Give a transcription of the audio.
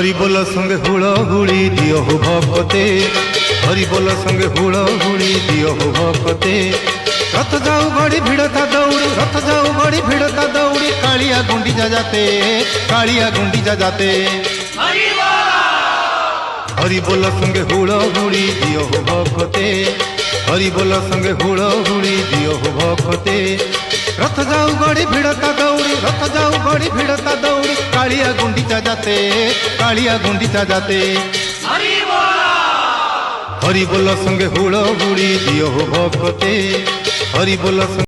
हरिबोल संगे हुड़ हुड़ी दियो हो भक्ते, हरिबोल संगे हुड़ हुड़ी दियो हो भक्ते। रथ जाऊ घड़ी भिड़ता दौड़ी, रथ जाऊ घड़ी भिड़ता दौड़ी, कालिया गुंडीचा जाते, कालिया गुंडीचा जाते। हरिबोल संगे हुड़ हुड़ी दियो हो भक्ते, हरिबोल संगे हुड़ हुड़ी दियो हो भक्ते। रथ जाऊ घड़ी भिड़ता दौड़ी, रथ जाऊ घड़ी भिड़ता दौड़ी, कालिया गुंडीचा जाते, कालिया गुंडीचा जाते। हरिबोल संगे हुड़ हुड़ी दियो हो भक्ते, हरिबोल